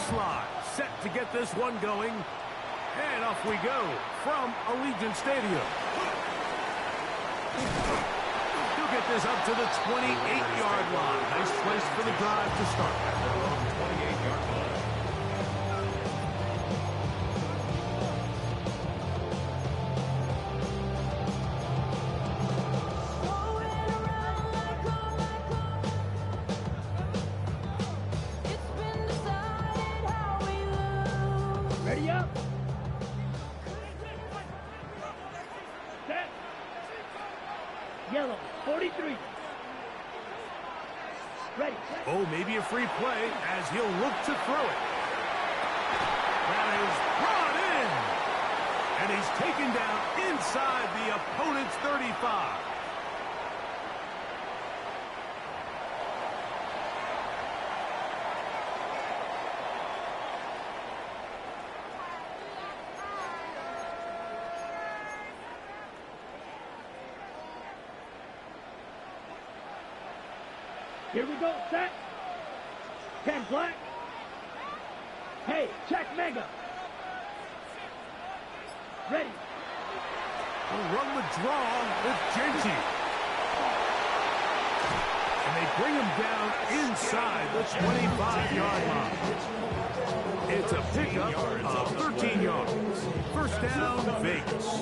slide, set to get this one going. And off we go from Allegiant Stadium. He'll get this up to the 28-yard line. Nice place for the drive to start. 28-yard line. Ready up. Set. Yellow, 43. Ready. Oh, maybe a free play as he'll look to throw it. That is brought in. And he's taken down inside the opponent's 35. Here we go, set. 10 black. Hey, check mega. Ready. He'll run the draw with Genji. And they bring him down inside the 25-yard line. It's a pickup of 13 yards. First down, Vegas.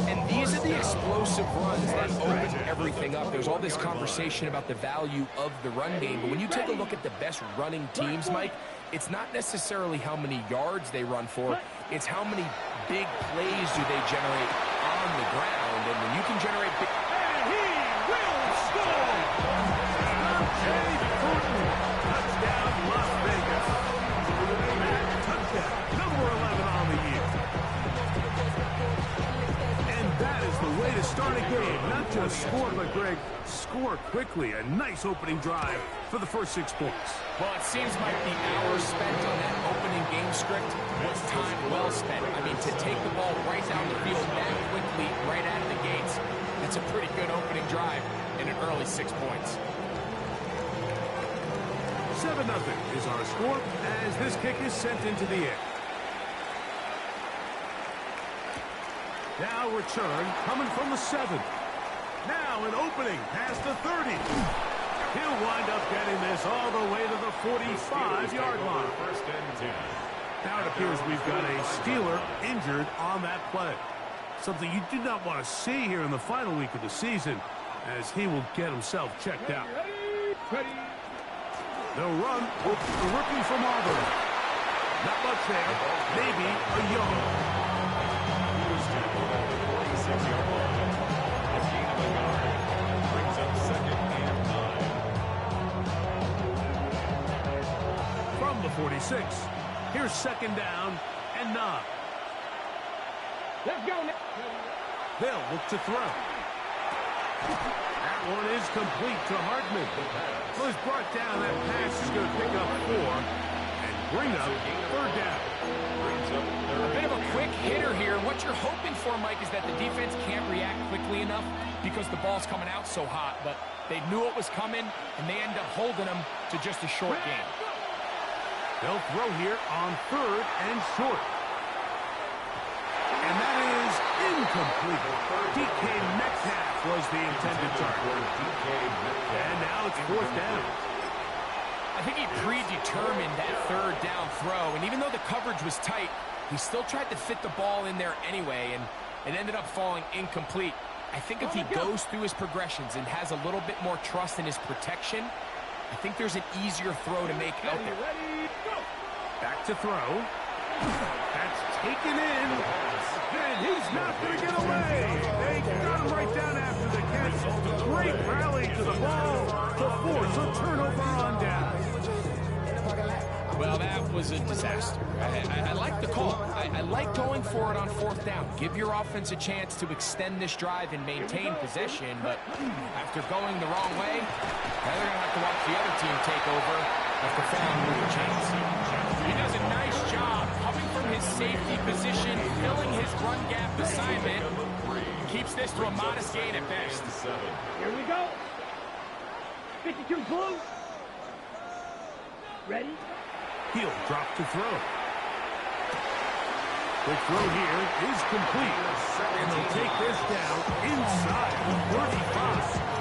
And these are the explosive runs that open everything up. There's all this conversation about the value of the run game, but when you take a look at the best running teams, Mike, it's not necessarily how many yards they run for, it's how many big plays do they generate on the ground. And when you can generate big... And he will score! Jay Burton, touchdown Las Vegas. Touchdown, number 11 on the year. And that is the way to start a game. Not just score, but, Greg, score quickly. A nice opening drive for the first 6 points. Well, it seems like the hours spent on that opening game script was time well spent. I mean, to take the ball right down the field that quickly, right out of the gates, that's a pretty good opening drive in an early 6 points. 7-0 is our score as this kick is sent into the air. Now return coming from the 7. Now an opening past the 30. He'll wind up getting this all the way to the 45-yard line. First and 10. Now it appears we've got a Steeler injured on that play. Something you do not want to see here in the final week of the season as he will get himself checked out. Ready. They'll run with the rookie from Auburn. Not much there. Maybe a yard. He was tackled at the 46-yard line. A gain of a yard. Brings up second and 9. From the 46, here's second down and 9. Let's go now. They'll look to throw. That one is complete to Hartman. So he's brought down. That pass is going to pick up 4 and bring up third down. A bit of a quick hitter here. What you're hoping for, Mike, is that the defense can't react quickly enough because the ball's coming out so hot. But they knew it was coming, and they end up holding them to just a short game. They'll throw here on third and short. And that is incomplete. DK Metcalf was the intended target. And now it's fourth down. I think he predetermined that third down throw, and even though the coverage was tight, he still tried to fit the ball in there anyway, and it ended up falling incomplete. I think if he goes through his progressions and has a little bit more trust in his protection, I think there's an easier throw to make out there. Back to throw. That's taken in. And he's not going to get away. They got him right down after the catch. Great rally to the ball to force a turnover on down. Well, that was a disaster. I like the call. I like going for it on fourth down. Give your offense a chance to extend this drive and maintain possession, but after going the wrong way, they're going to have to watch the other team take over after failing to move the chains. He does a nice job coming from his safety position, filling his run gap assignment. Keeps this to a modest gain at best. Here we go. 52 blue. Ready? He'll drop to throw. The throw here is complete. And they'll take this down inside the 35.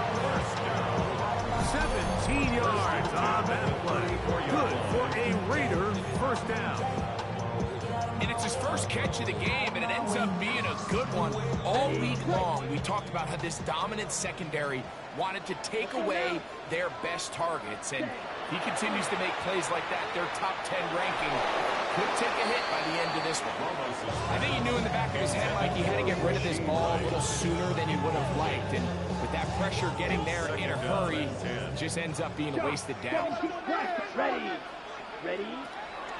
17 yards on that play. Good for a Raider first down. And it's his first catch of the game, and it ends up being a good one. All week long, we talked about how this dominant secondary wanted to take away their best targets, and he continues to make plays like that. Their top 10 ranking could take a hit by the end of this one. I think he knew in the back of his head, Mike, he had to get rid of this ball a little sooner than he would have liked, and with that pressure getting there in a hurry, just ends up being a wasted down. Ready. Ready.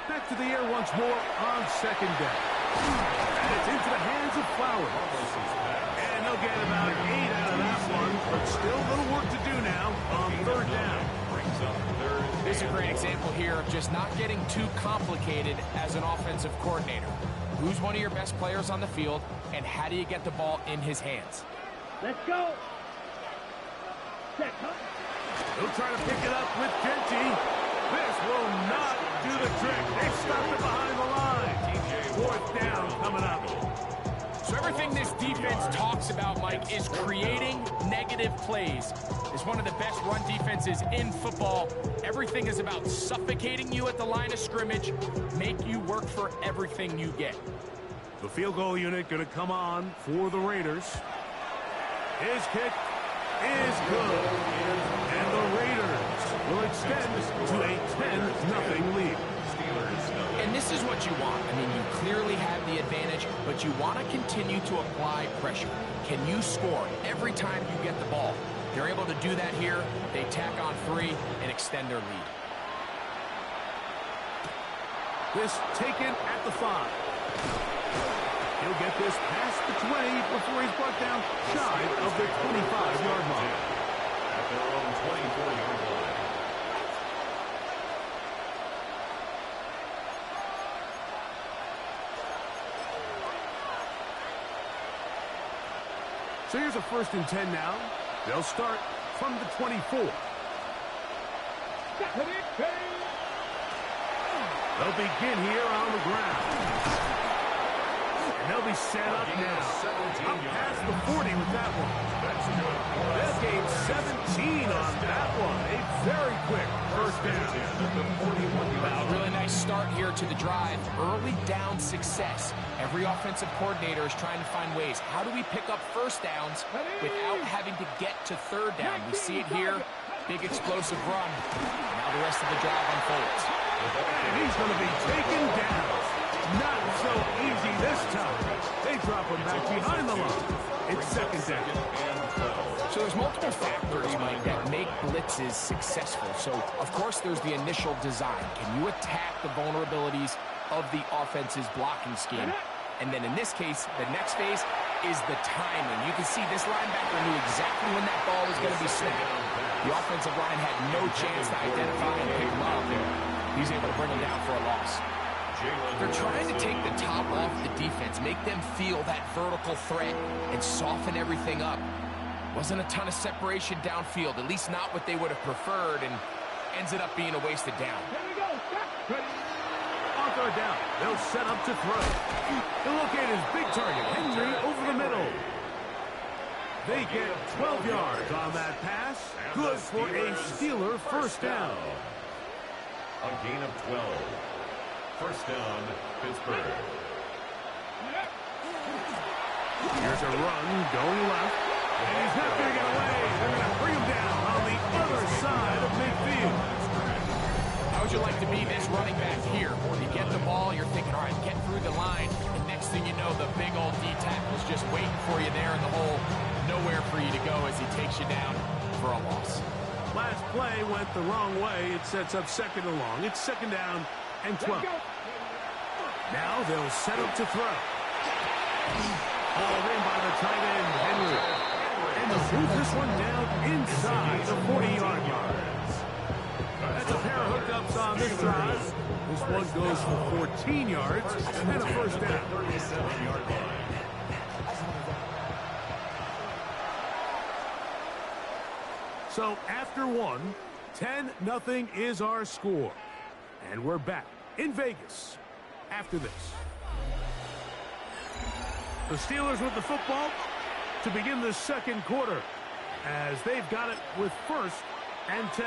Back to the air once more on second down. And it's into the hands of Flowers. And they'll get about 8 out of that one, but still a little work to do now on third down. This is a great example here of just not getting too complicated as an offensive coordinator. Who's one of your best players on the field, and how do you get the ball in his hands? Let's go. Check, huh? He'll try to pick it up with Genty. This will not do the trick. They stopped it behind the line. Fourth down coming up. So everything this defense talks about, Mike, is creating negative plays. It's one of the best run defenses in football. Everything is about suffocating you at the line of scrimmage, make you work for everything you get. The field goal unit going to come on for the Raiders. His kick is good. And the Raiders will extend to a 10-0 lead. And this is what you want. I mean, you clearly have the advantage, but you want to continue to apply pressure. Can you score every time you get the ball? They're able to do that here. They tack on 3 and extend their lead. This taken at the 5. He'll get this past the 20 before he's brought down shy of the 25-yard line. At their own 24-yard line. So here's a 1st and 10 now. They'll start from the 24. They'll begin here on the ground. And they'll be set up now. Up past the 40 with that one. They'll gain 17 on that one. A very quick first down. Well, really nice start here to the drive. Early down success. Every offensive coordinator is trying to find ways. How do we pick up first downs without having to get to third down? We see it here. Big explosive run. Now the rest of the drive unfolds. And he's going to be taken down. Not so easy this time. They drop him back behind the line. It's second down. So there's multiple factors, Mike, that make blitzes successful. So, of course, there's the initial design. Can you attack the vulnerabilities of the offense's blocking scheme? And then in this case, the next phase is the timing. You can see this linebacker knew exactly when that ball was going to be snapped. The offensive line had no chance to identify and pick him up, and he's able to bring him down for a loss. They're trying to take the top off the defense, make them feel that vertical threat, and soften everything up. Wasn't a ton of separation downfield, at least not what they would have preferred, and ends it up being a wasted down. Here we go. On third down, they'll set up to throw. He'll locate his big target, Henry, over the middle. They get 12 yards on that pass. Good for a Steeler first down. A gain of 12. First down, Pittsburgh. Here's a run going left. And he's not going to get away. They're going to bring him down on the other side of midfield. How would you like to be this running back here? You get the ball, you're thinking, all right, get through the line. And next thing you know, the big old D-tackle's just waiting for you there in the hole. Nowhere for you to go as he takes you down for a loss. Last play went the wrong way. It sets up second and long. It's second down and 12. Now they'll set up to throw. Hauled in by the tight end, Henry. And they'll move this one down inside the 40-yard line. That's a pair of hookups on this drive. This one goes for 14 yards and a first down. 37-yard line. So after one, 10-0 is our score. And we're back in Vegas after this. The Steelers with the football to begin the second quarter as they've got it with 1st and 10.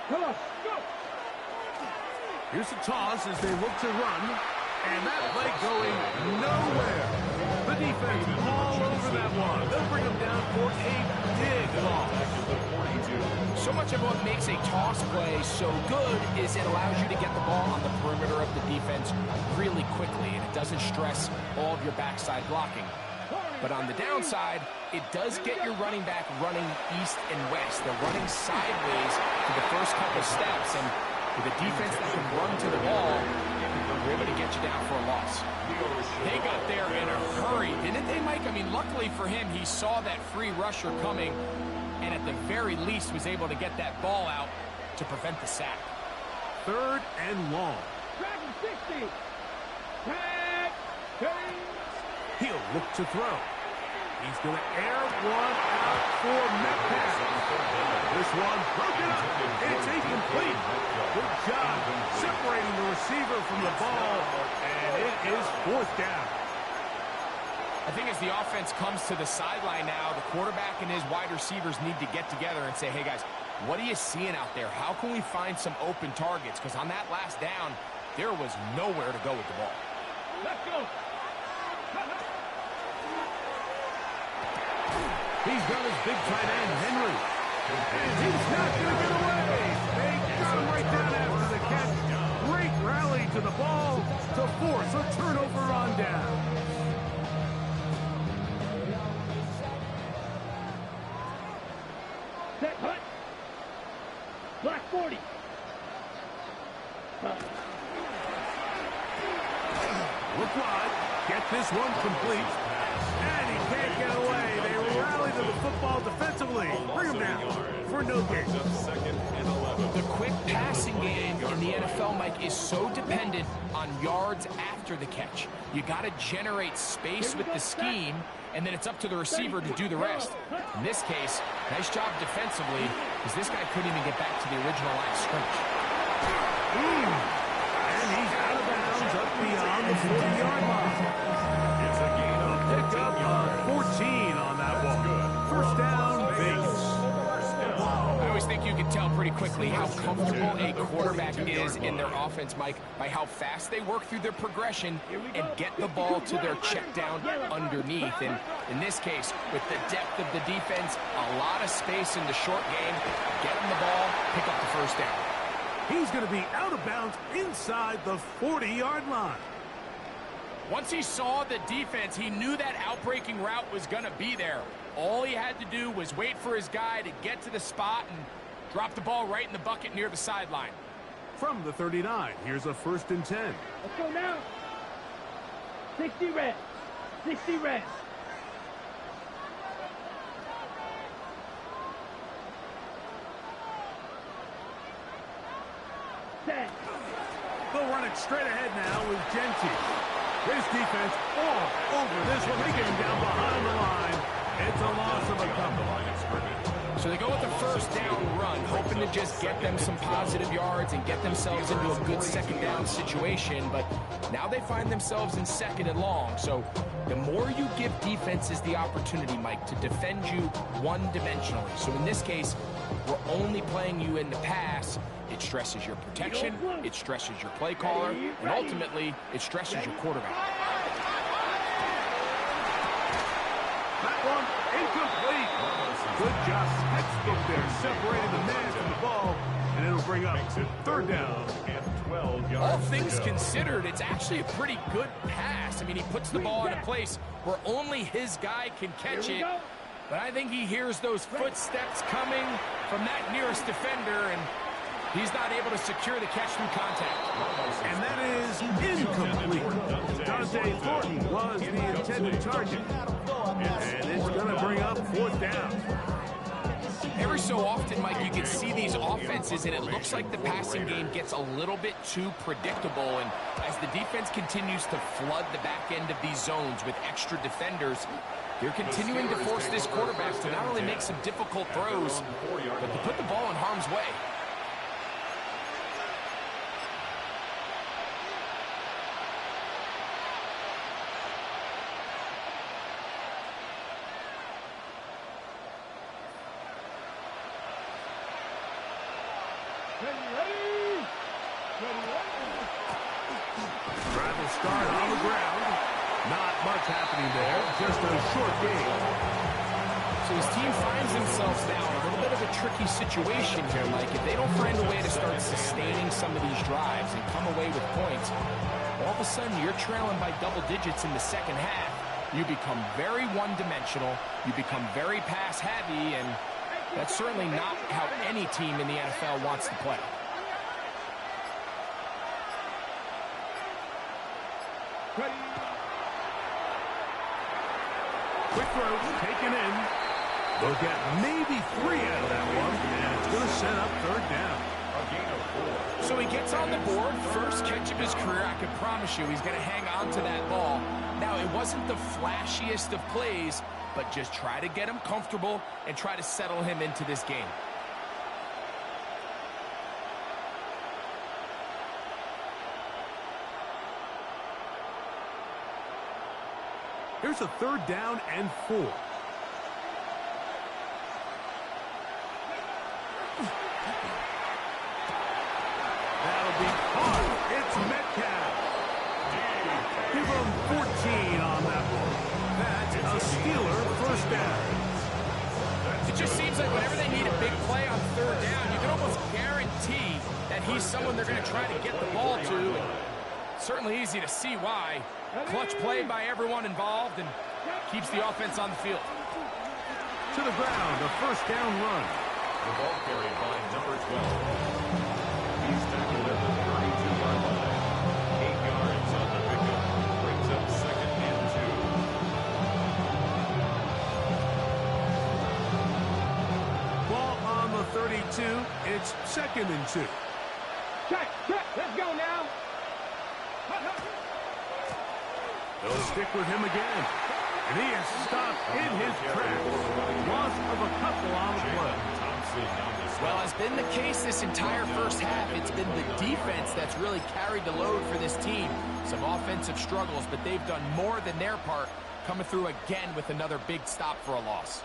Come on, go! Here's the toss as they look to run, and that play going nowhere. The defense all over that one. They'll bring them down for a big loss. So much of what makes a toss play so good is it allows you to get the ball on the perimeter of the defense really quickly, and it doesn't stress all of your backside blocking. But on the downside, it does get your running back running east and west. They're running sideways for the first couple steps, and with a defense that can run to the ball, we're able to get you down for a loss. They got there in a hurry, didn't they, Mike? I mean, luckily for him, he saw that free rusher coming, and at the very least was able to get that ball out to prevent the sack. 3rd and long. Dragon 60! Tag! He'll look to throw. He's going to air one out for Metcalf. This one broken up. It's incomplete. Good job separating the receiver from the ball, and it is 4th down. I think as the offense comes to the sideline now, the quarterback and his wide receivers need to get together and say, hey, guys, what are you seeing out there? How can we find some open targets? Because on that last down, there was nowhere to go with the ball. Let's go! He's got his big tight end, Henry. And he's not going to get away. They got him right down after the catch. Great rally to the ball to force a turnover on down. Set hut. Black 40. Look wide. Get this one complete. And he can't get away. They rally to the football defensively. Bring him down for no gain. The quick passing game in the NFL, Mike, is so dependent on yards after the catch. You got to generate space with the scheme, and then it's up to the receiver to do the rest. In this case, nice job defensively, because this guy couldn't even get back to the original line of scrimmage. And he's out of bounds up beyond the 40-yard line. It's a gain of pickup of 14 on that one. 1st down, Vegas. I always think you can tell pretty quickly how comfortable a quarterback is in their offense, Mike, by how fast they work through their progression and get the ball to their check down underneath. And in this case, with the depth of the defense, a lot of space in the short game, get them the ball, pick up the 1st down. He's going to be out of bounds inside the 40-yard line. Once he saw the defense, he knew that outbreaking route was going to be there. All he had to do was wait for his guy to get to the spot and drop the ball right in the bucket near the sideline. From the 39, here's a 1st and 10. Let's go now. 60 red. 60 red. They'll run it straight ahead now with Genty. His defense all over this one. They get him down behind the line. It's a loss of a couple. So they go with the 1st down run, hoping to just get them some positive yards and get themselves into a good 2nd down situation. But now they find themselves in 2nd and long. So the more you give defenses the opportunity, Mike, to defend you one-dimensionally. So in this case, we're only playing you in the pass. It stresses your protection, it stresses your play caller, and ultimately, it stresses your quarterback. That one incomplete. Good job, textbook there, separating the man from the ball, and it'll bring up 3rd down and 12 yards. All things considered, it's actually a pretty good pass. I mean, he puts the ball in a place where only his guy can catch it, but I think he hears those footsteps coming from that nearest defender, and he's not able to secure the catch through contact. And that is incomplete. Dante Thornton was the intended target. And it's going to bring up 4th down. Every so often, Mike, you can see these offenses, and it looks like the passing game gets a little bit too predictable. And as the defense continues to flood the back end of these zones with extra defenders, They're continuing to force this quarterback to not only make some difficult throws, but to put the ball in harm's way. Drive will start on the ground. Not much happening there. Just a short game. So his team finds themselves now in a little bit of a tricky situation here, Mike. If they don't find a way to start sustaining some of these drives and come away with points, all of a sudden you're trailing by double digits in the second half. You become very one-dimensional. You become very pass-heavy, and that's certainly not how any team in the NFL wants to play. Quick throw, taken in. They'll get maybe 3 out of that one, and it's going to set up third down. A gain of 4. So he gets on the board, first catch of his career. I can promise you he's going to hang on to that ball. Now, it wasn't the flashiest of plays, but just try to get him comfortable and try to settle him into this game. Here's a third down and 4. That'll be caught. It's Metcalf. Give him 14 on that one. That's a Steeler first down. It just seems like whenever they need a big play on third down, you can almost guarantee that he's someone they're going to try to get the ball to. And certainly easy to see why. Clutch play by everyone involved and keeps the offense on the field. To the ground, a first down run. The ball carried by number 12. He's tackled at the 32-yard line. 8 yards on the pickup. Brings up second and 2. Ball on the 32. It's second and 2. Check, let's go now. They'll stick with him again. And he is stopped in his tracks. Loss of a couple on the play. Well, as been the case this entire first half, it's been the defense that's really carried the load for this team. Some offensive struggles, but they've done more than their part, coming through again with another big stop for a loss.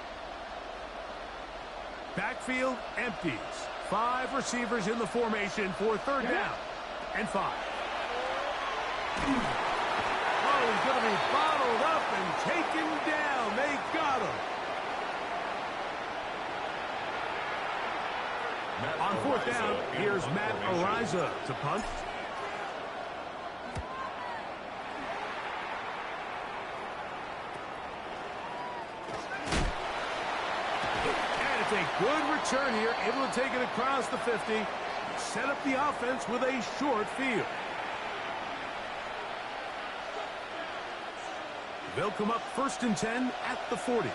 Backfield empties. 5 receivers in the formation for third down and 5. Oh, he's going to be bottled up and taken down. They got him. On fourth down, here's Matt Ariza to punt. And it's a good return here, able to take it across the 50. Set up the offense with a short field. They'll come up first and 10 at the 40.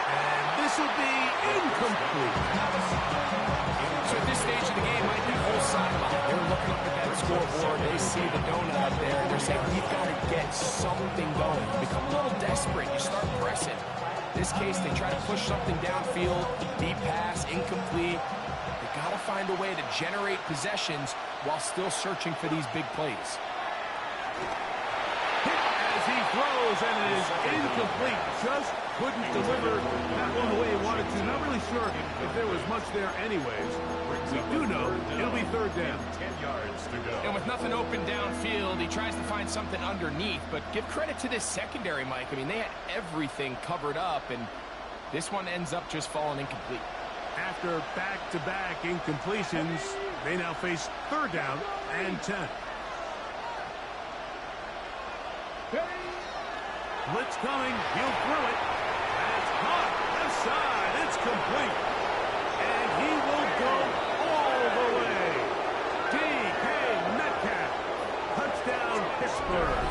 And this will be incomplete. So at this stage of the game, Mike, that whole sideline, they're looking up at that scoreboard. They see the donut out there, and they're saying, we've got to get something going. You become a little desperate. You start pressing. In this case, they try to push something downfield, deep pass, incomplete. Got to find a way to generate possessions while still searching for these big plays. Hit as he throws, and it is incomplete. Just couldn't deliver that one the way he wanted to. Not really sure if there was much there anyways. We do know it'll be third down. 10 yards to go. And with nothing open downfield, he tries to find something underneath. But give credit to this secondary, Mike. I mean, they had everything covered up, and this one ends up just falling incomplete. After back-to-back incompletions, they now face third down and 10. Blitz coming. He'll throw it. That's caught. Left side. It's complete. And he will go all the way. D.K. Metcalf. Touchdown, Pittsburgh.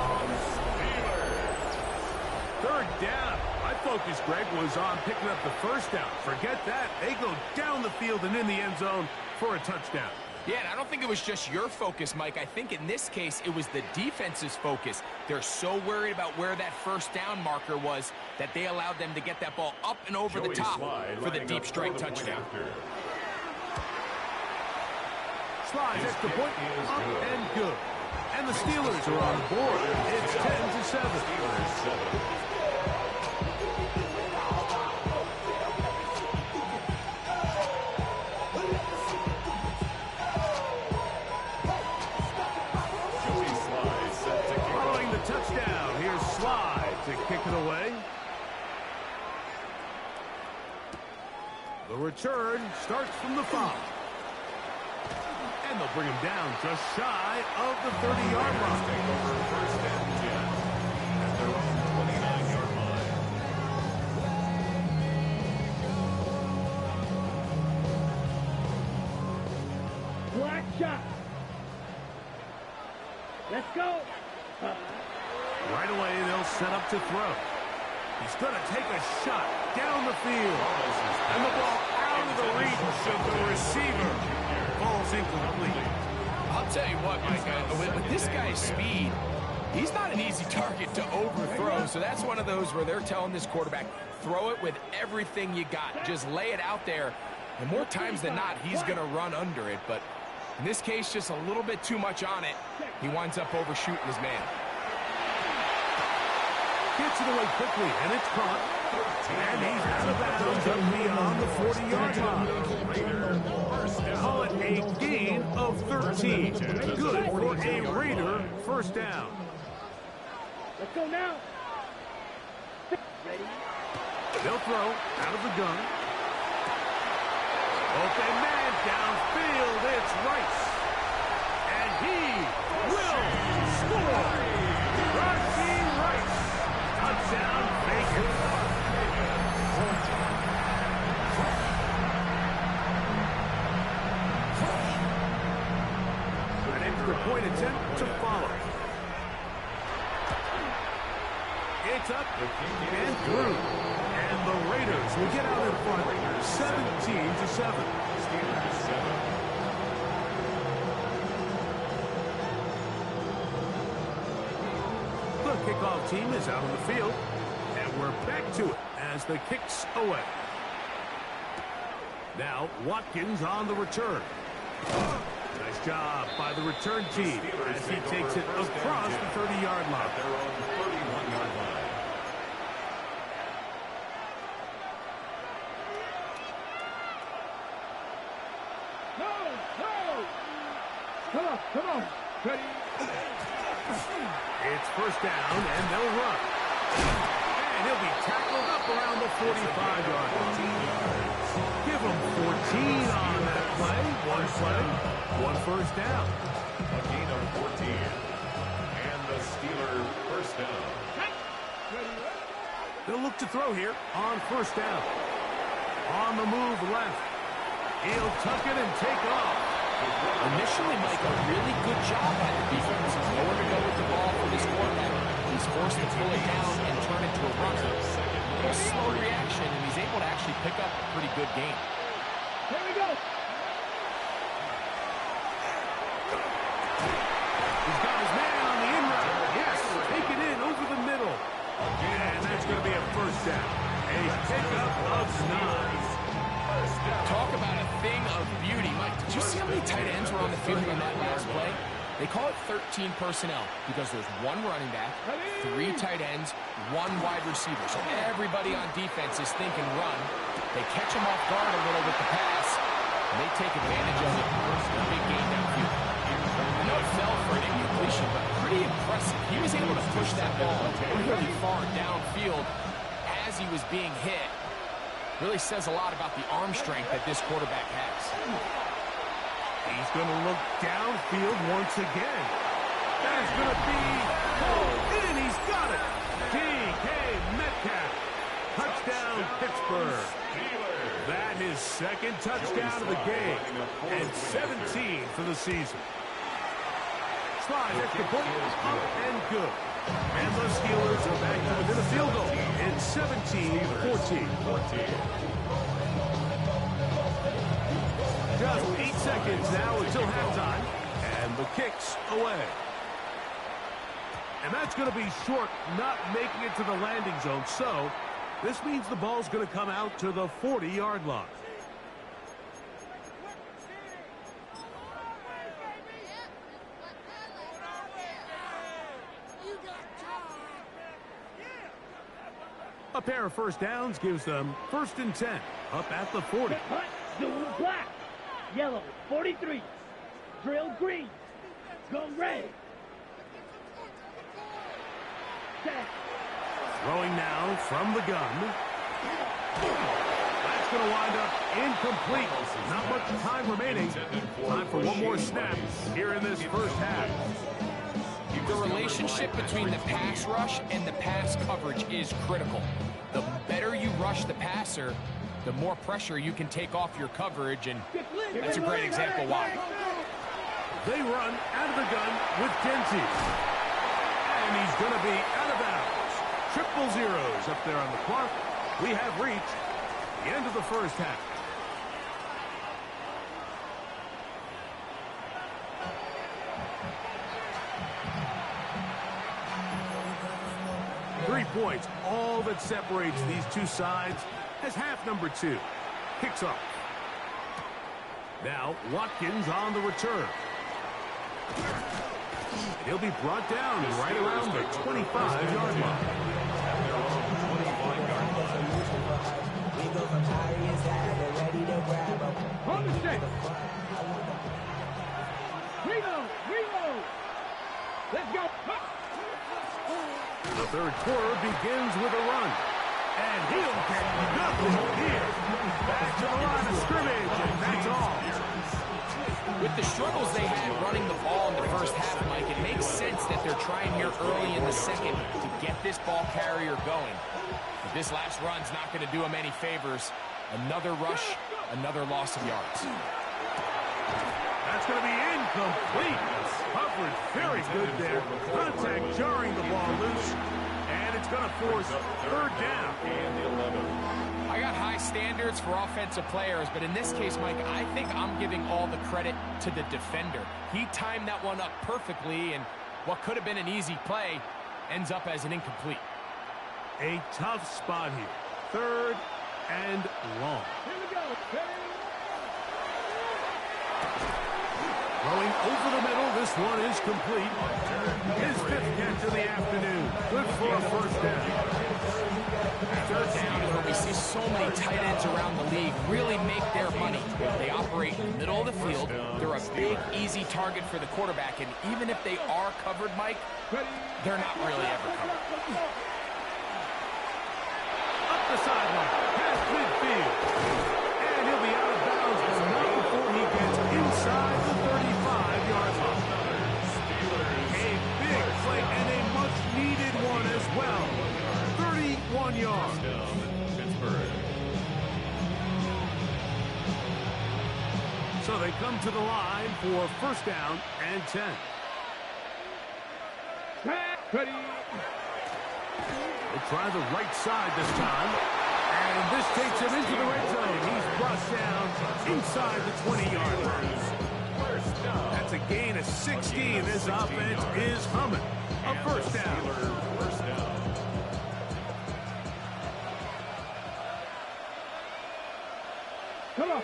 Third down. My focus, Greg, was on picking up the first down. Forget that. They go down the field and in the end zone for a touchdown. Yeah, and I don't think it was just your focus, Mike. I think in this case, it was the defense's focus. They're so worried about where that first down marker was that they allowed them to get that ball up and over the top for the deep strike touchdown. Slides extra point, up and good. And the Steelers are on the board. It's 10-7. Touchdown. Here's Slide to kick it away. The return starts from the 5. And they'll bring him down just shy of the 30-yard line. Take over first and 10 at their own 29-yard line. Black shot. Let's go. Right away, they'll set up to throw. He's going to take a shot down the field. And the ball out of the reach of the receiver. Falls incomplete. I'll tell you what, Mike, with this guy's speed, he's not an easy target to overthrow. So that's one of those where they're telling this quarterback, throw it with everything you got. Just lay it out there. And more times than not, he's going to run under it. But in this case, just a little bit too much on it. He winds up overshooting his man. Gets it away quickly, and it's caught. And he's out of bounds up beyond the 40-yard line. Call it a gain of 13. Good for a Raider first down. Let's go now. Ready? They'll throw out of the gun. Open man downfield. It's Rice. And he will score. Rashee Rice. Touchdown, Vegas. An extra point attempt to follow. It's up and through. And the Raiders will get out in front 17-7. Steelers 7. The kickoff team is out on the field, and we're back to it as the kick's away. Now, Watkins on the return. Nice job by the return team as he takes it across the 30-yard line. Their own 31-yard line. No, no. Come on. Ready? It's first down, and they'll run. And he'll be tackled up around the 45-yard line. Give him 14 on that play. One first down. A gain of 14. And the Steeler first down. They'll look to throw here on first down. On the move left. He'll tuck it and take off. Initially, Mike, a really good job by the defense. Nowhere to go with the ball for this quarterback. He's forced to pull it down and turn it to a runner. A slow reaction, and he's able to actually pick up a pretty good game. Here we go. He's got his man on the in route. Yes, take it in over the middle. And that's going to be a first down. A pickup of 9. Talk about a thing of beauty. Mike, did you see how many tight ends were on the field on that last play? They call it 13 personnel because there's one running back, 3 tight ends, 1 wide receiver. So everybody on defense is thinking run. They catch him off guard a little with the pass, and they take advantage of it. A big gain downfield. I know it fell for an incompletion, but pretty impressive. He was able to push that ball really far downfield as he was being hit. Really says a lot about the arm strength that this quarterback has. He's going to look downfield once again. That's going to be pulled in. He's got it. DK Metcalf. Touchdown, Pittsburgh. That is second touchdown of the game. And 17 for the season. Slide extra point, up and good. And the Steelers are back to within a field goal. It's 17-14. Just 8 seconds now until halftime. And the kick's away. And that's going to be short, not making it to the landing zone. So this means the ball's going to come out to the 40-yard line. A pair of first downs gives them 1st and 10, up at the 40. Blue black, yellow 43, drill green, go red. Set. Throwing now from the gun. That's going to wind up incomplete. Not much time remaining. Time for one more snap here in this first half. The relationship between the pass rush and the pass coverage is critical. The better you rush the passer, the more pressure you can take off your coverage, and that's a great example why. They run out of the gun with Genty. And he's going to be out of bounds. Triple zeros up there on the clock. We have reached the end of the first half. Three points, all that separates these two sides as half number 2 kicks off. Now Watkins on the return. He'll be brought down right around the 25-yard line. On the stick. Reload. Let's go. The third quarter begins with a run. And he'll get nothing here. Back to the line of scrimmage, and that's all. With the struggles they had running the ball in the first half, Mike, it makes sense that they're trying here early in the second to get this ball carrier going. But this last run's not going to do him any favors. Another rush, another loss of yards. That's going to be incomplete. Coverage very good there. Contact jarring the ball loose. And it's going to force third down. I got high standards for offensive players, but in this case, Mike, I think I'm giving all the credit to the defender. He timed that one up perfectly, and what could have been an easy play ends up as an incomplete. A tough spot here. Third and long. Here we go. Throwing over the middle, this one is complete. His 5th catch of the afternoon. Good for a first down. Third down is where we see so many tight ends around the league really make their money. They operate in the middle of the field. They're a big, easy target for the quarterback, and even if they are covered, Mike, they're not really ever covered. Up the sideline, past midfield. And he'll be out of bounds, but not before he gets inside the 35-yard line. A big play and a much-needed one as well. 31 yards. So they come to the line for first down and 10. Ready. They'll try the right side this time. And this takes him into the red zone. He's brought down inside the 20-yard line. That's a gain of 16. This offense is humming. A first down. Come on.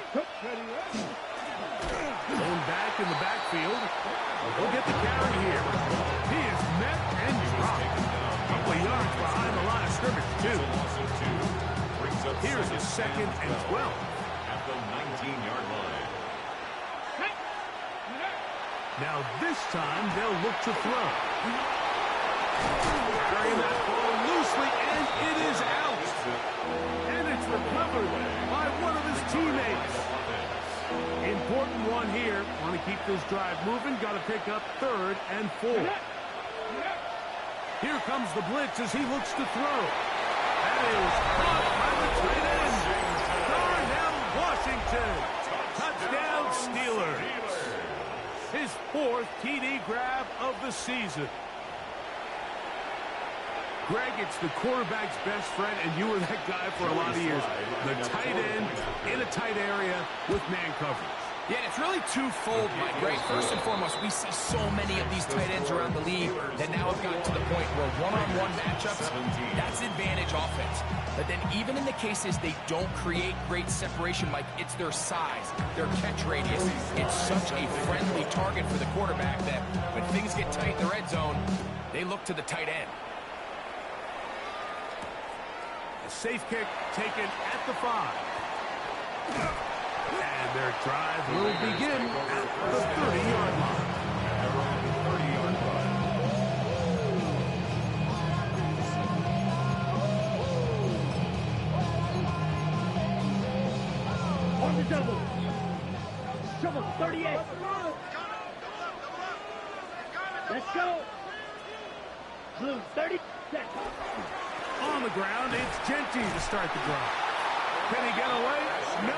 Going back in the backfield. He'll get the carry here. He is met and dropped. A couple of yards behind the line of scrimmage, too. Here's a 2nd and 12. At the 19-yard line. Now this time they'll look to throw. Carrying that ball loosely, and it is out. And it's recovered by one of his teammates. Important one here. Want to keep this drive moving. Got to pick up 3rd and 4. Here comes the blitz as he looks to throw. That is caught by the tight end. Darnell Washington. Touchdown Steelers. His 4th TD grab of the season. Greg, it's the quarterback's best friend, and you were that guy for a lot of years. The tight end in a tight area with man coverage. Yeah, and it's really twofold, Mike, right? First and foremost, we see so many of these tight ends around the league that now have gotten to the point where one-on-one matchups, that's advantage offense. But then even in the cases they don't create great separation, Mike, it's their size, their catch radius. It's such a friendly target for the quarterback that when things get tight in the red zone, they look to the tight end. A safe kick taken at the 5. And their drive will begin at the 30-yard line. At around the 30-yard line. On the double. Trouble 38. Let's go. Blue 30. On the ground, it's Genty to start the drive. Can he get away? No!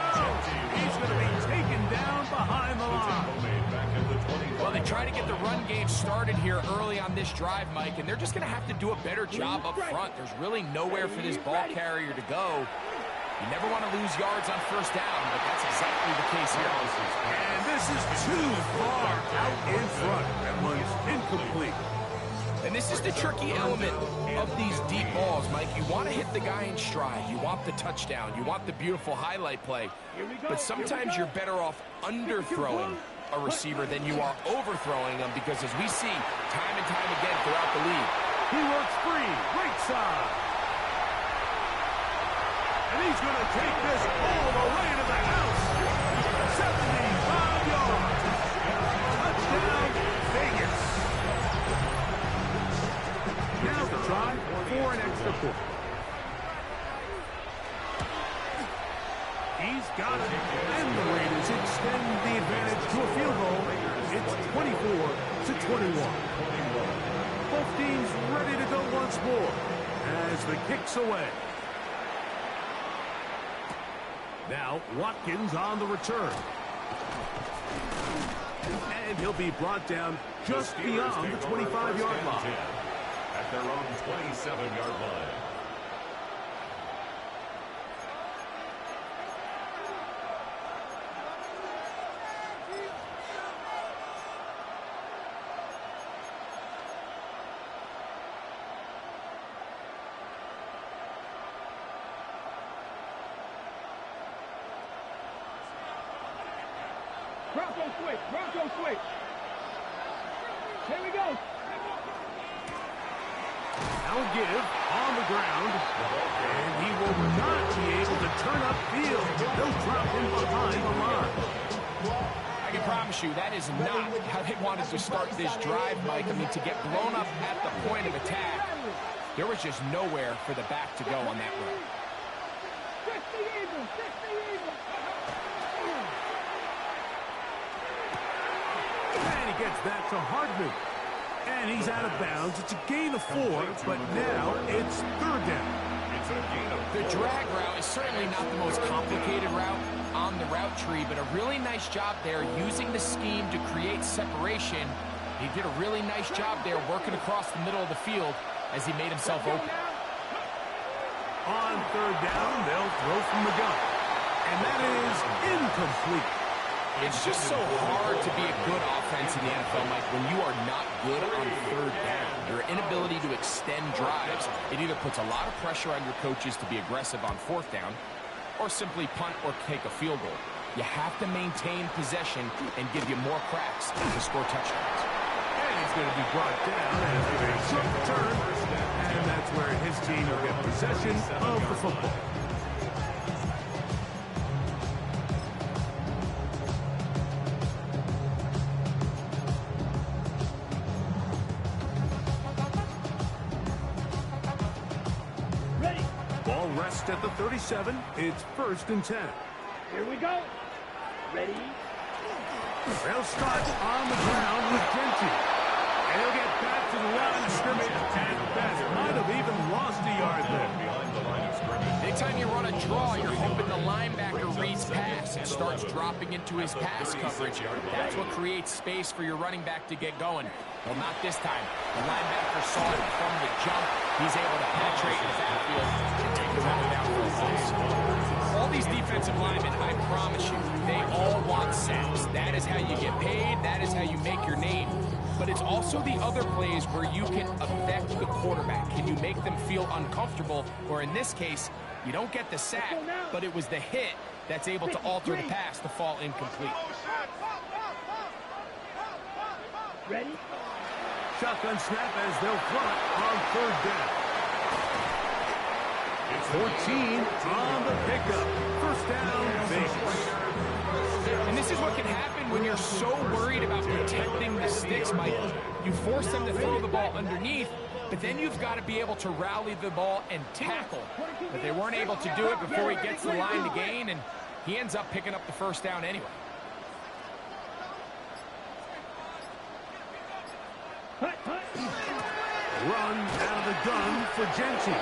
He's going to be taken down behind the line. Well, they try to get the run game started here early on this drive, Mike, and they're just going to have to do a better job up front. There's really nowhere for this ball carrier to go. You never want to lose yards on first down, but that's exactly the case here. And this is too far out in front. That one's incomplete. And this is the tricky element of these deep balls, Mike. You want to hit the guy in stride. You want the touchdown. You want the beautiful highlight play. But sometimes you're better off underthrowing a receiver than you are overthrowing them, because as we see time and time again throughout the league, he works free, right side. And he's going to take this all the way to the house. 75 yards. Touchdown, Vegas. Now the try for an extra point. He's got it, and the Raiders extend the advantage to a field goal. It's 24-21. Both teams ready to go once more as the kick's away. Now Watkins on the return. And he'll be brought down just beyond the 25-yard line. At their own 27-yard line. Bronco switch. Here we go. Now give on the ground, and he will not be able to turn upfield. They'll drop him behind the line. I can promise you that is not how they wanted to start this drive, Mike. I mean, to get blown up at the point of attack, there was just nowhere for the back to go on that run. And he gets that to Hardman. And he's out of bounds. It's a gain of 4, but now it's third down. It's a gain of 4. The drag route is certainly not the most complicated route on the route tree, but a really nice job there using the scheme to create separation. He did a really nice job there working across the middle of the field as he made himself open. On third down, they'll throw from the gun. And that is incomplete. It's just so hard to be a good offense in the NFL, Mike, when you are not good on third down. Your inability to extend drives, it either puts a lot of pressure on your coaches to be aggressive on fourth down or simply punt or take a field goal. You have to maintain possession and give you more cracks to score touchdowns. And he's going to be brought down after a short return, and that's where his team will get possession of the football. At the 37, it's 1st and 10. Here we go. Ready? They'll start on the ground with Genty. And he'll get back to the line of scrimmage, and that might have even lost a yard there. Behind the line of scrimmage. Anytime you run a draw, you're hoping the linebacker reads pass and starts dropping into his pass coverage. That's what creates space for your running back to get going. Well, not this time. The linebacker saw it from the jump. He's able to penetrate the backfield and take the runner down for a loss. All these defensive linemen, I promise you, they all want sacks. That is how you get paid. That is how you make your name. But it's also the other plays where you can affect the quarterback. Can you make them feel uncomfortable? Or in this case, you don't get the sack, but it was the hit that's able to alter the pass to fall incomplete. Ready? Shotgun snap as they'll throw it on third down. 14 on the pickup. First down, Bengals. And this is what can happen when you're so worried about protecting the sticks, Mike. You force them to throw the ball underneath, but then you've got to be able to rally the ball and tackle. But they weren't able to do it before he gets the line to gain, and he ends up picking up the first down anyway. Run out of the gun for Genty.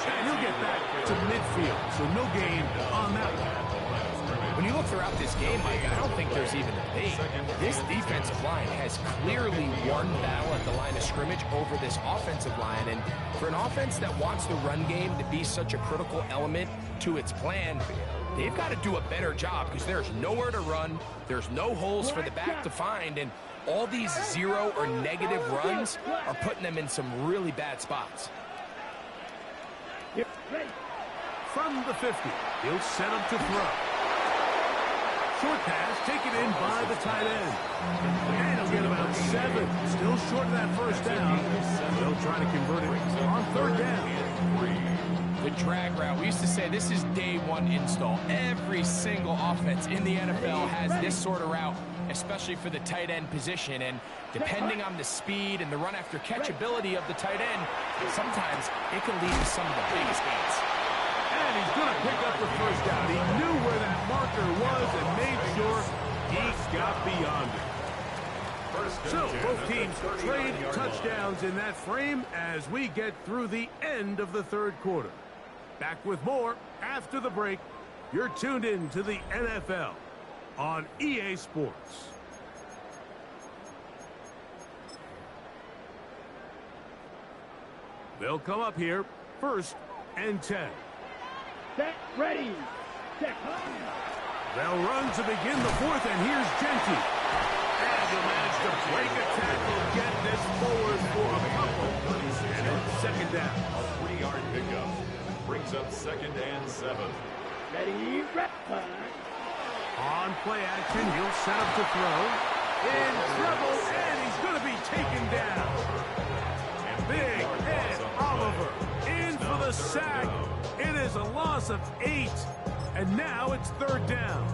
And he'll get back to midfield, so no gain on that one. When you look throughout this game, Mike, I don't think there's even a debate. This defensive line has clearly won battle at the line of scrimmage over this offensive line. And for an offense that wants the run game to be such a critical element to its plan, they've got to do a better job because there's nowhere to run. There's no holes for the back to find. And all these zero or negative runs are putting them in some really bad spots. From the 50, he'll set up to throw. Short pass taken in by the tight end. And he'll get about 7. Still short of that first down. They'll try to convert it on third down. The drag route. We used to say this is day one install. Every single offense in the NFL has this sort of route, especially for the tight end position. And depending on the speed and the run after catch ability of the tight end, sometimes it can lead to some of the biggest gains. And he's going to pick up the first down. He knew where that marker was and made sure he got beyond it. So both teams trade touchdowns in that frame as we get through the end of the third quarter. Back with more after the break. You're tuned in to the NFL on EA Sports. They'll come up here, 1st and 10. Set, ready. Check. They'll run to begin the 4th, and here's Genty. And he'll manage to break a tackle, get this forward for a couple. And it's 2nd down. A 3-yard pickup brings up 2nd and 7. Ready, rep. On play action, he'll set up to throw. In trouble, and he's going to be taken down. Big Ed Oliver in for the sack. It is a loss of 8, and now it's 3rd down.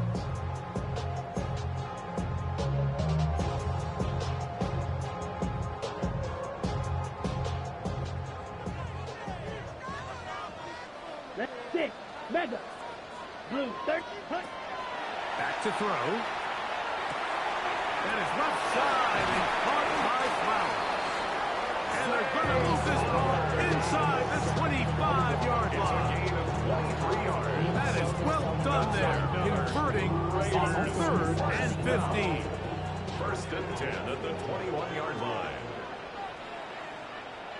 That's 6. Mega. Blue 30. Hunt. Back to throw. That is left side and caught by Flowers. And they're going to move this ball inside the 25-yard line. It's a gain of 23 yards. That is well done there, converting on 3rd and 15. 1st and 10 at the 21-yard line.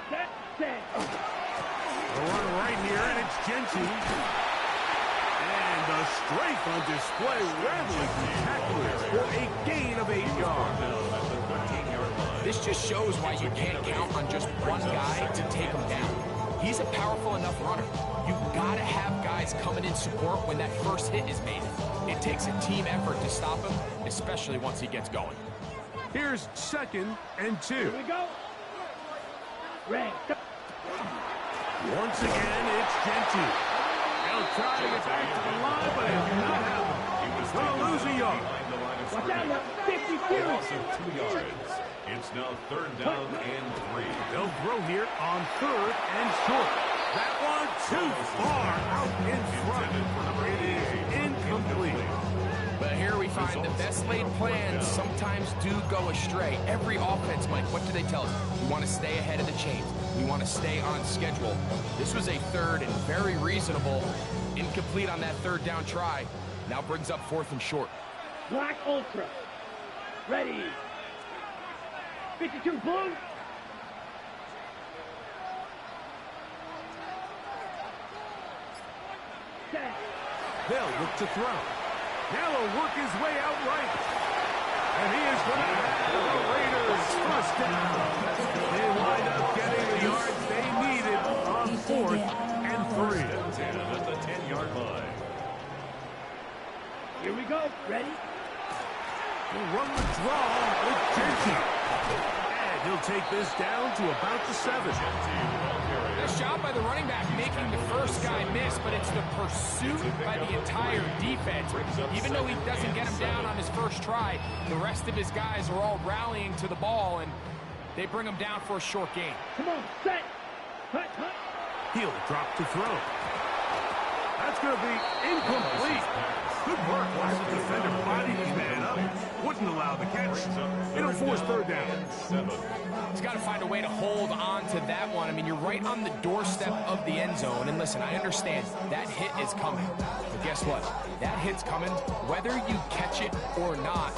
Set, set. The run right here, and it's Genty. And the strength on display, rambling through tacklers for a gain of 8 yards. This just shows why you can't count on just one guy to take him down. He's a powerful enough runner. You've got to have guys coming in support when that first hit is made. It takes a team effort to stop him, especially once he gets going. Here's 2nd and 2. Here we go. Red. Once again, it's Genty. They'll try to get back to the line, but it's not happening. He's going to lose a yard. Watch out, look. 52. Loss of 2 yards. It's now 3rd down and 3. They'll throw here on 3rd and short. That one too far out in front. It is incomplete. But here we find the best laid plans sometimes do go astray. Every offense, Mike, what do they tell us? We want to stay ahead of the chains. We want to stay on schedule. This was a 3rd and very reasonable. Incomplete on that 3rd down try. Now brings up 4th and short. Black Ultra. Ready. 52 blue. Set. They'll look to throw. Now he'll work his way out right. And he is going to have the Raiders first down. They wind up getting the yards they needed on 4th and 3. At the 10-yard line. Here we go. Ready? He'll run the draw with Genty. And he'll take this down to about the 7. Nice job by the running back making the first guy miss, but it's the pursuit by the entire defense. Even though he doesn't get him down on his first try, the rest of his guys are all rallying to the ball, and they bring him down for a short gain. Come on, set. Cut, cut. He'll drop to throw. That's going to be incomplete. Good work once the defender bodied his man up. Wouldn't allow the catch. It'll force 3rd down. He's got to find a way to hold on to that one. I mean, you're right on the doorstep of the end zone. And listen, I understand that hit is coming. But guess what? That hit's coming whether you catch it or not.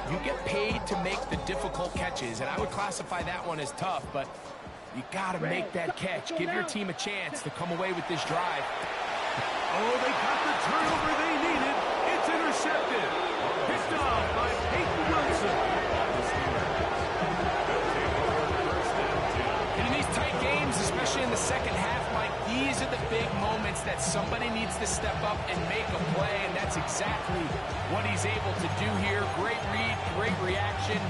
And you get paid to make the difficult catches. And I would classify that one as tough, but you got to make that catch. Give your team a chance to come away with this drive. Oh, they got the turnover they needed. It's intercepted. Picked off by Peyton Wilson. And in these tight games, especially in the second half, Mike, these are the big moments that somebody needs to step up and make a play, and that's exactly what he's able to do here. Great read, great reaction.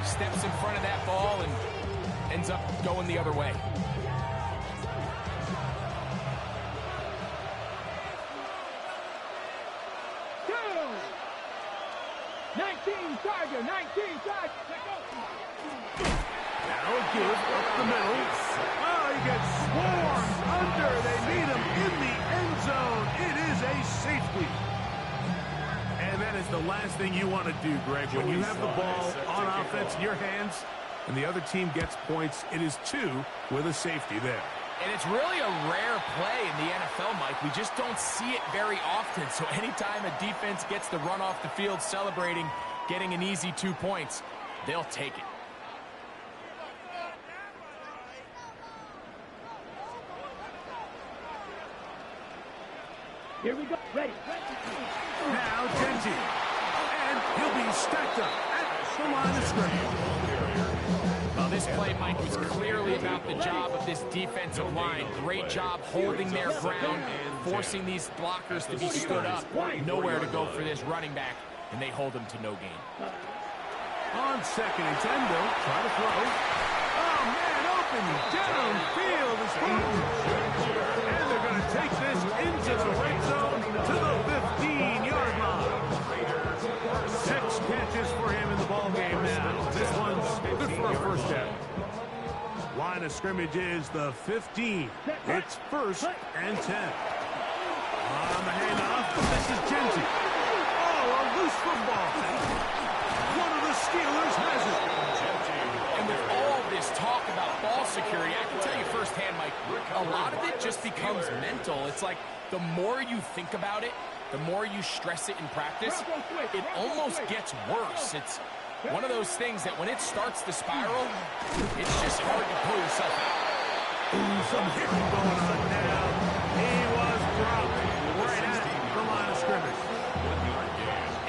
Steps in front of that ball and ends up going the other way. Charger, 19 Charger. Now a give up the middle. Oh, he gets swarmed under. They meet him in the end zone. It is a safety. And that is the last thing you want to do, Greg. When you have the ball on offense in your hands and the other team gets points, it is 2 with a safety there. And it's really a rare play in the NFL, Mike. We just don't see it very often. So anytime a defense gets to run off the field celebrating, getting an easy 2 points, they'll take it. Here we go. Ready. Now Genty. And he'll be stacked up at the line of scrimmage. Well, this play, Mike, was clearly about the job of this defensive line. Great job holding their ground, forcing these blockers to be stood up. Nowhere to go for this running back, and they hold him to no gain. On 2nd and 10, they'll try to throw. Oh, man, open downfield is huge. And they're going to take this into the red zone to the 15-yard line. 6 catches for him in the ballgame now. This one's good for a first down. Line of scrimmage is the 15. It's 1st and 10. On the handoff, this is Genty. Oh, a loose football. One of the Steelers has it. And with all this talk about ball security, I can tell you firsthand, Mike, a lot of it just becomes mental. It's like the more you think about it, the more you stress it in practice, it almost gets worse. It's one of those things that when it starts to spiral, it's just hard to pull yourself out. Ooh, some hitting going on now. He was dropped right at the line of scrimmage.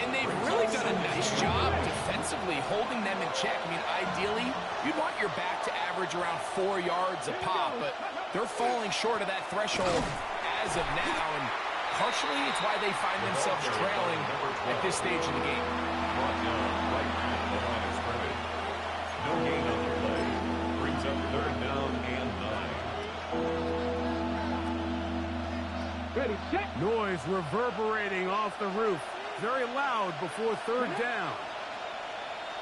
And they've really done a nice job defensively holding them in check. I mean, ideally, you'd want your back to average around 4 yards a pop, but they're falling short of that threshold as of now, and partially it's why they find themselves trailing at this stage of the game. Brought down right at the line of scrimmage. No gain on the play. Brings up 3rd down and 9. Ready, set. Noise reverberating off the roof. Very loud before 3rd down.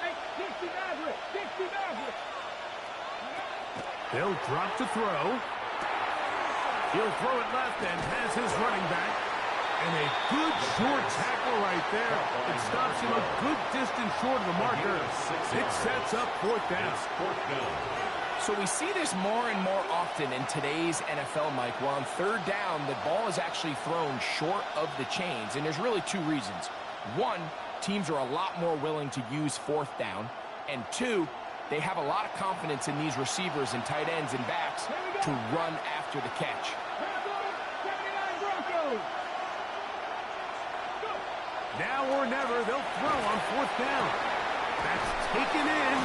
Hey, 60 Maverick. 60 Maverick. They'll drop to throw. He'll throw it left and has his running back. And a good short tackle right there. It stops him a good distance short of the marker. It sets up 4th down. So we see this more and more often in today's NFL, Mike, where on 3rd down, the ball is actually thrown short of the chains. And there's really 2 reasons. 1, teams are a lot more willing to use 4th down. And 2, they have a lot of confidence in these receivers and tight ends and backs to run after the catch. Now or never, they'll throw on 4th down. That's taken in.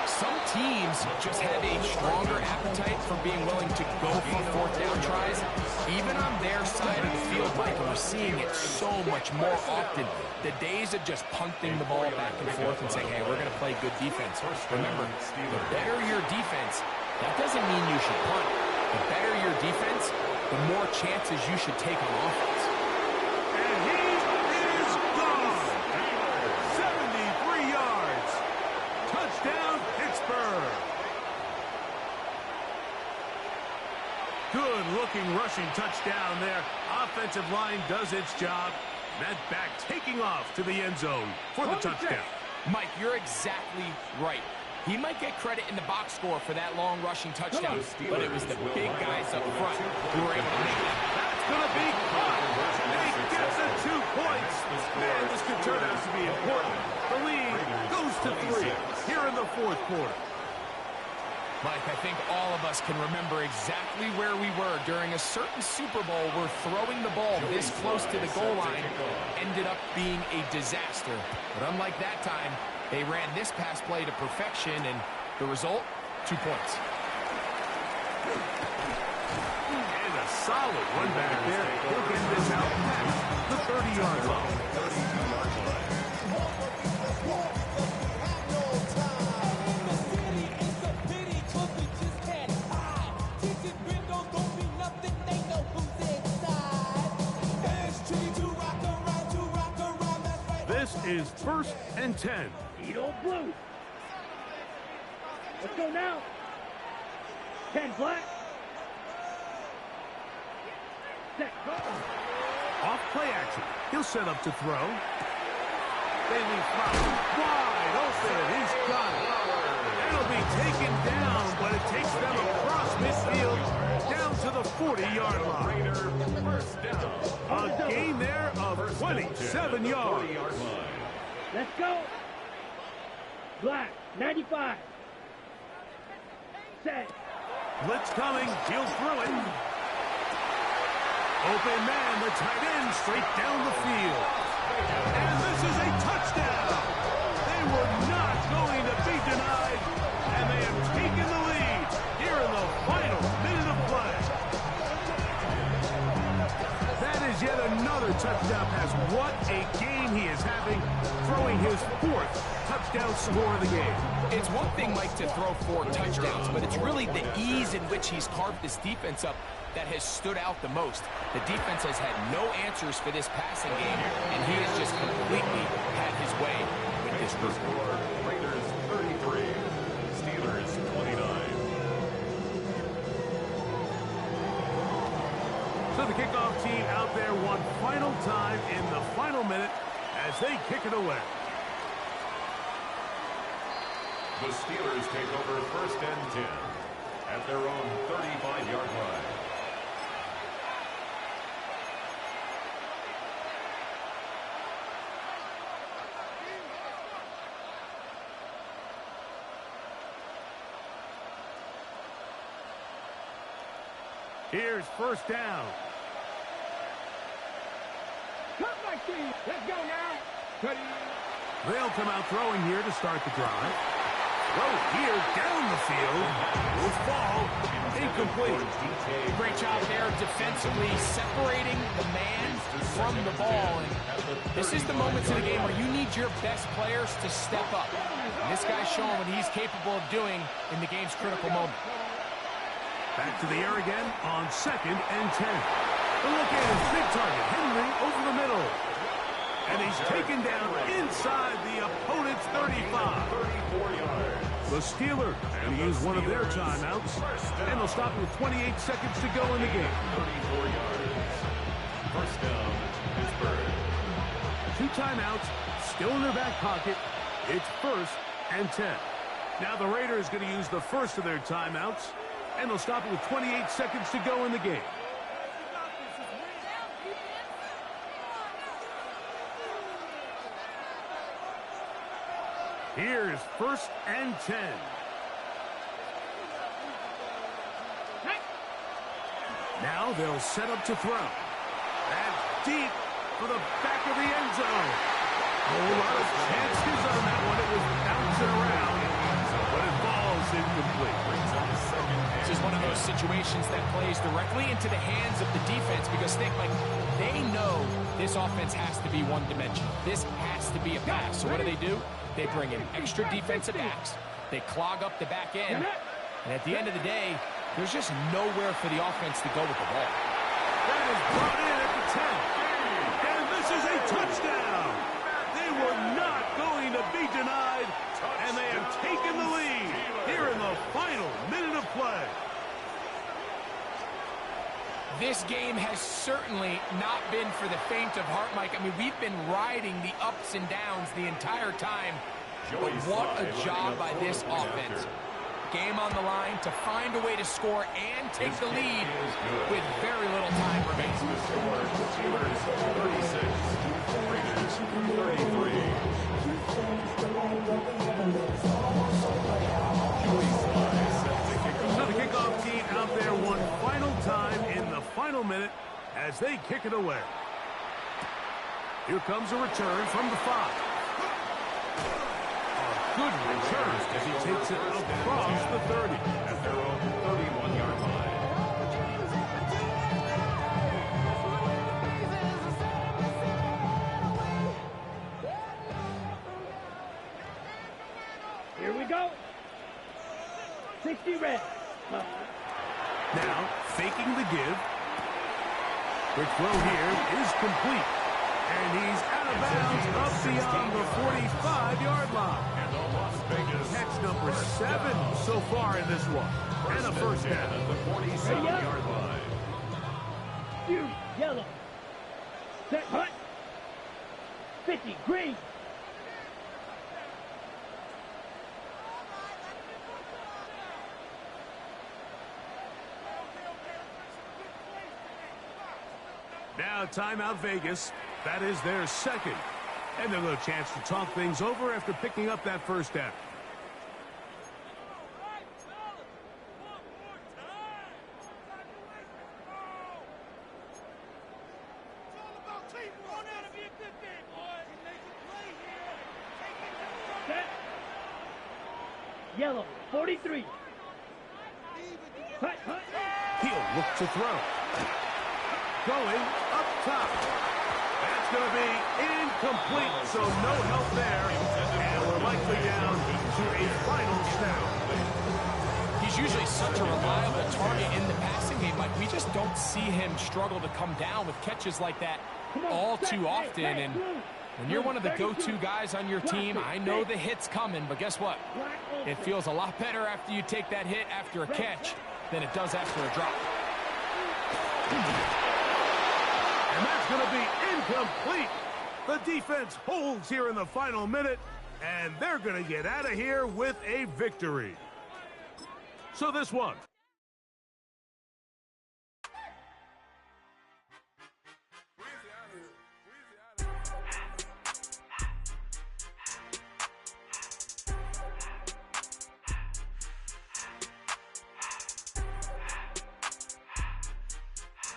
Some teams just have a stronger appetite for being willing to go for 4th down tries. Even on their side of the field, Mike, we're seeing it so much more often. The days of just punting the ball back and forth and saying, hey, we're going to play good defense. Remember, the better your defense, that doesn't mean you should punt. The better your defense, the more chances you should take on offense. And he is gone. 73 yards. Touchdown, Pittsburgh. Good-looking rushing touchdown there. Offensive line does its job. That back taking off to the end zone for the touchdown. Mike, you're exactly right. He might get credit in the box score for that long rushing touchdown, but it was the big guys up front who were able to make it. That's going to be caught. And he gets the 2 points. Man, this could turn out to be important. The lead goes to 3 here in the 4th quarter. Mike, I think all of us can remember exactly where we were during a certain Super Bowl where throwing the ball this close to the goal line ended up being a disaster. But unlike that time, they ran this pass play to perfection, and the result, 2 points. And a solid one back there. He'll get this out past the 30-yard line. This is 1st and 10. Eat old blue. Let's go now. 10 black. Set, go. Off play action. He'll set up to throw. Bailey Flowers wide open. He's got it. It'll be taken down, but it takes them across midfield down to the 40-yard line. A gain there of 27 yards. Let's go. Black, 95. Set. Blitz coming. He'll throw it. Open man, the tight end, straight down the field. And this is a touchdown. They were not going to be denied, and they have taken the lead here in the final minute of play. That is yet another touchdown pass. What a game he is having, throwing his 4th touchdown score of the game. It's one thing, Mike, to throw 4 touchdowns, but it's really the ease in which he's carved this defense up that has stood out the most. The defense has had no answers for this passing game, and he has just completely had his way with this group. Raiders 33, Steelers 29. So the kickoff team out there one final time in the final minute as they kick it away. The Steelers take over 1st and 10 at their own 35-yard line. Here's 1st down. Cut my team. Let's go now. Cut it. They'll come out throwing here to start the drive. Throw here down the field. Will fall. Incomplete. Great job there defensively separating the man from the ball. And this is the moments in the game where you need your best players to step up. And this guy's showing what he's capable of doing in the game's critical moment. Back to the air again on 2nd and 10. The look is big target. Henry over the middle. And he's taken down inside the opponent's 35. 34 yards. The Steelers going to use one of their timeouts. And they'll stop with 28 seconds to go in the game. 34 yards. 1st down, Pittsburgh. 2 timeouts, still in their back pocket. It's 1st and 10. Now the Raiders going to use the first of their timeouts. And they'll stop it with 28 seconds to go in the game. Here's 1st and 10. Now they'll set up to throw. That's deep. for the back of the end zone. A whole lot of chances on that one. It was bouncing around, but it falls incomplete. This is one of those situations that plays directly into the hands of the defense because they know this offense has to be one-dimensional. This has to be a pass. So what do? They bring in extra defensive backs. They clog up the back end. And at the end of the day, there's just nowhere for the offense to go with the ball. That is brought in at the 10. And this is a touchdown. They were not going to be denied, and they have taken the lead here in the final minute of play. This game has certainly not been for the faint of heart, Mike. I mean, we've been riding the ups and downs the entire time. But what a job by this offense. Game on the line to find a way to score and take the lead with very little time remaining. Steelers 36, Raiders 33. So the kickoff team out there one final time in the final minute as they kick it away. Here comes a return from the 5. A good return as he takes it across the 30. At their own 31-yard line. Here we go. 60 red. Now, faking the give. Quick throw here is complete. And he's out of bounds up beyond the 45-yard line. And the Las Vegas Catch number 7 so far in this one. And a first down. at the 47-yard line. Fury, yellow. Set, hut. 50, green. Now timeout Vegas. That is their second. And a little chance to talk things over after picking up that first down. Set. Yellow, 43. Hut, hut. He'll look to throw. Going up top. That's going to be incomplete, so no help there. And we're likely down to a final snap. He's usually such a reliable target in the passing game. Like, we just don't see him struggle to come down with catches like that all too often. And when you're one of the go-to guys on your team, I know the hit's coming, but guess what? It feels a lot better after you take that hit after a catch than it does after a drop. And that's going to be incomplete. The defense holds here in the final minute, and they're going to get out of here with a victory. So this one